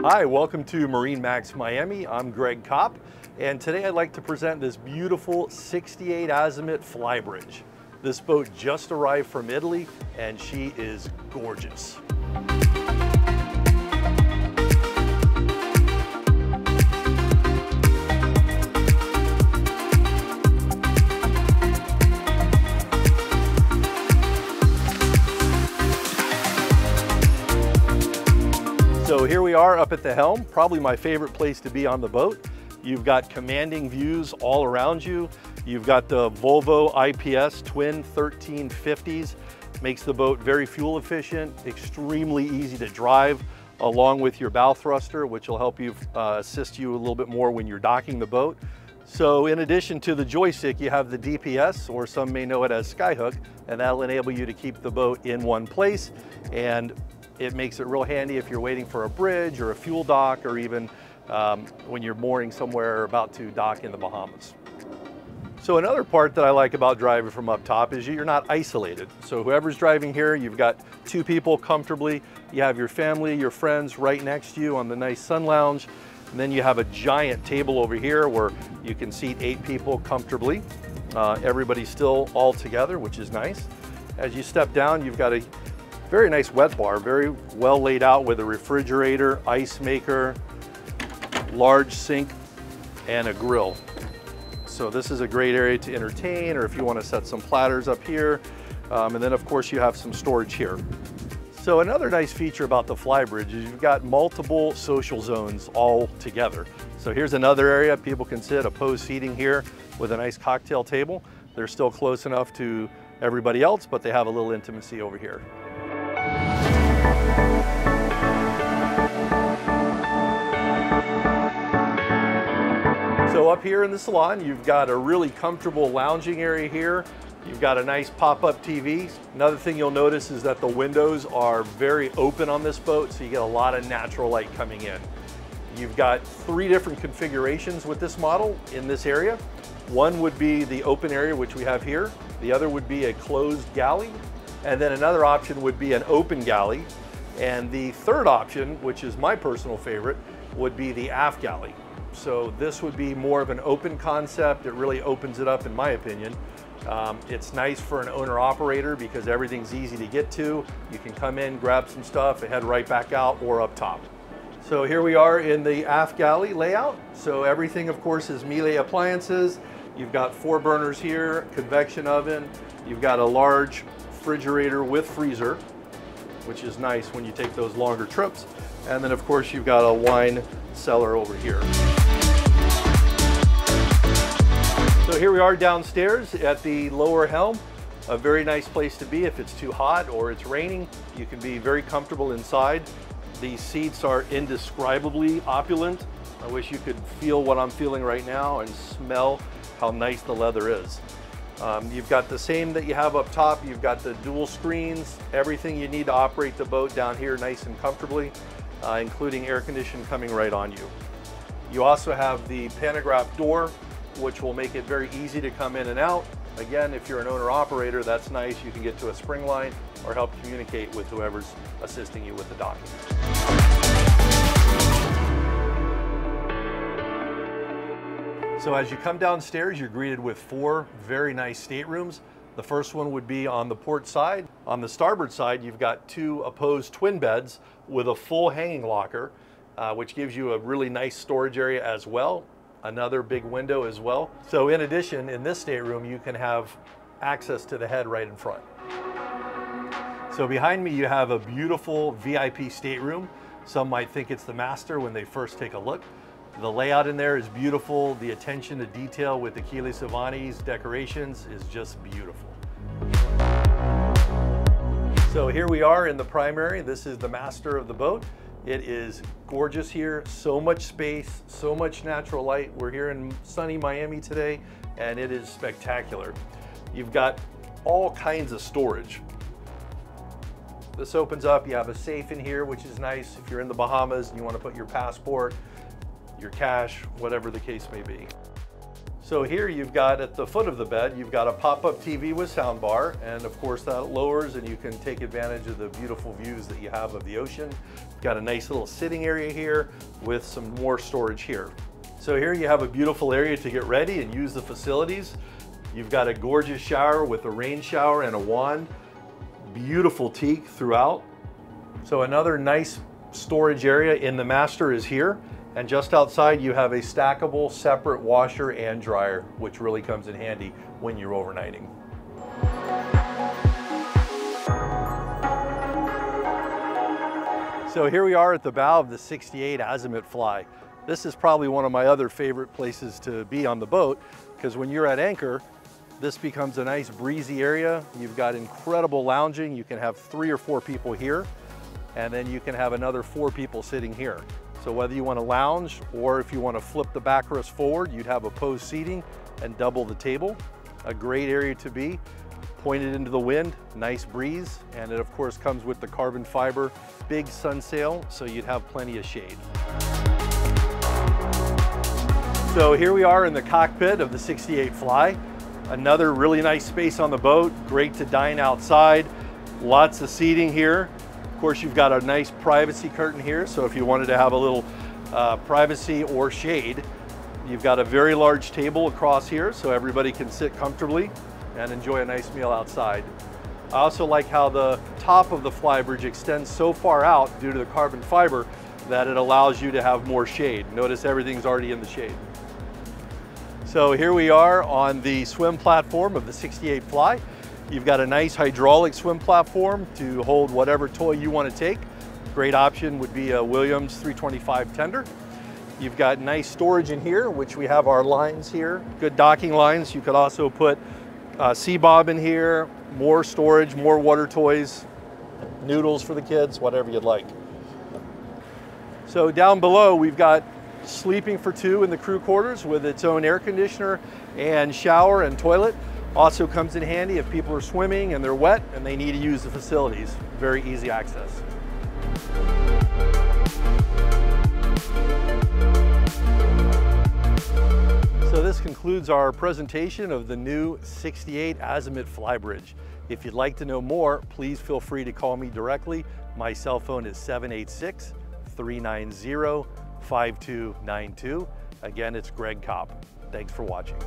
Hi, welcome to MarineMax Miami. I'm Gregg Kopp, and today I'd like to present this beautiful 68 Azimut flybridge. This boat just arrived from Italy, and she is gorgeous. So here we are up at the helm, probably my favorite place to be on the boat. You've got commanding views all around you. You've got the Volvo IPS twin 1350s. Makes the boat very fuel efficient, extremely easy to drive, along with your bow thruster, which will help you assist you a little bit more when you're docking the boat. So in addition to the joystick, you have the DPS, or some may know it as Skyhook, and that'll enable you to keep the boat in one place. And it makes it real handy if you're waiting for a bridge or a fuel dock, or even when you're mooring somewhere about to dock in the Bahamas. So another part that I like about driving from up top is you're not isolated. So whoever's driving here, you've got two people comfortably. You have your family, your friends right next to you on the nice sun lounge. And then you have a giant table over here where you can seat 8 people comfortably. Everybody's still all together, which is nice. As you step down, you've got a very nice wet bar, very well laid out with a refrigerator, ice maker, large sink, and a grill. So this is a great area to entertain, or if you want to set some platters up here. And then of course you have some storage here. So another nice feature about the flybridge is you've got multiple social zones all together. So here's another area people can sit, opposed seating here with a nice cocktail table. They're still close enough to everybody else, but they have a little intimacy over here. So up here in the salon, you've got a really comfortable lounging area here. You've got a nice pop-up TV. Another thing you'll notice is that the windows are very open on this boat, so you get a lot of natural light coming in. You've got 3 different configurations with this model in this area. One would be the open area, which we have here. The other would be a closed galley. And then another option would be an open galley. And the third option, which is my personal favorite, would be the aft galley. So this would be more of an open concept. It really opens it up, in my opinion. It's nice for an owner-operator because everything's easy to get to. You can come in, grab some stuff, and head right back out or up top. So here we are in the aft galley layout. So everything, of course, is Miele appliances. You've got 4 burners here, convection oven. You've got a large refrigerator with freezer, which is nice when you take those longer trips. And then of course you've got a wine cellar over here. So here we are downstairs at the lower helm. A very nice place to be if it's too hot or it's raining. You can be very comfortable inside. These seats are indescribably opulent. I wish you could feel what I'm feeling right now and smell how nice the leather is. You've got the same that you have up top. You've got the dual screens, everything you need to operate the boat down here nice and comfortably, including air conditioning coming right on you. You also have the pantograph door, which will make it very easy to come in and out. Again, if you're an owner-operator, that's nice. You can get to a spring line or help communicate with whoever's assisting you with the docking. So as you come downstairs, you're greeted with 4 very nice staterooms. The first one would be on the port side. On the starboard side, you've got 2 opposed twin beds with a full hanging locker, which gives you a really nice storage area as well. Another big window as well. So in addition, in this stateroom, you can have access to the head right in front. So behind me, you have a beautiful VIP stateroom. Some might think it's the master when they first take a look. The layout in there is beautiful. The attention to detail with the Achille Savani's decorations is just beautiful. So here we are in the primary. This is the master of the boat. It is gorgeous here, so much space, so much natural light. We're here in sunny Miami today, and it is spectacular. You've got all kinds of storage. This opens up, you have a safe in here, which is nice if you're in the Bahamas and you want to put your passport, your cash, whatever the case may be. So here you've got at the foot of the bed, you've got a pop-up TV with sound bar, and of course that lowers and you can take advantage of the beautiful views that you have of the ocean. You've got a nice little sitting area here with some more storage here. So here you have a beautiful area to get ready and use the facilities. You've got a gorgeous shower with a rain shower and a wand. Beautiful teak throughout. So another nice storage area in the master is here. And just outside you have a stackable separate washer and dryer, which really comes in handy when you're overnighting. So here we are at the bow of the 68 Azimut AZ68-FLY. This is probably one of my other favorite places to be on the boat, because when you're at anchor, this becomes a nice breezy area. You've got incredible lounging. You can have 3 or 4 people here, and then you can have another 4 people sitting here. So whether you want to lounge or if you want to flip the backrest forward, you'd have opposed seating and double the table. A great area to be, pointed into the wind, nice breeze, and it of course comes with the carbon fiber, big sun sail, so you'd have plenty of shade. So here we are in the cockpit of the 68 AZ68-FLY. Another really nice space on the boat, great to dine outside, lots of seating here. Of course, you've got a nice privacy curtain here, so if you wanted to have a little privacy or shade, you've got a very large table across here so everybody can sit comfortably and enjoy a nice meal outside. I also like how the top of the flybridge extends so far out due to the carbon fiber that it allows you to have more shade. Notice everything's already in the shade. So here we are on the swim platform of the 68 AZ68-FLY. You've got a nice hydraulic swim platform to hold whatever toy you want to take. Great option would be a Williams 325 tender. You've got nice storage in here, which we have our lines here. Good docking lines. You could also put a sea bob in here, more storage, more water toys, noodles for the kids, whatever you'd like. So down below, we've got sleeping for 2 in the crew quarters with its own air conditioner and shower and toilet. Also comes in handy if people are swimming and they're wet and they need to use the facilities. Very easy access. So this concludes our presentation of the new 68 Azimut flybridge. If you'd like to know more, please feel free to call me directly. My cell phone is 786-390-5292. Again, it's Gregg Kopp. Thanks for watching.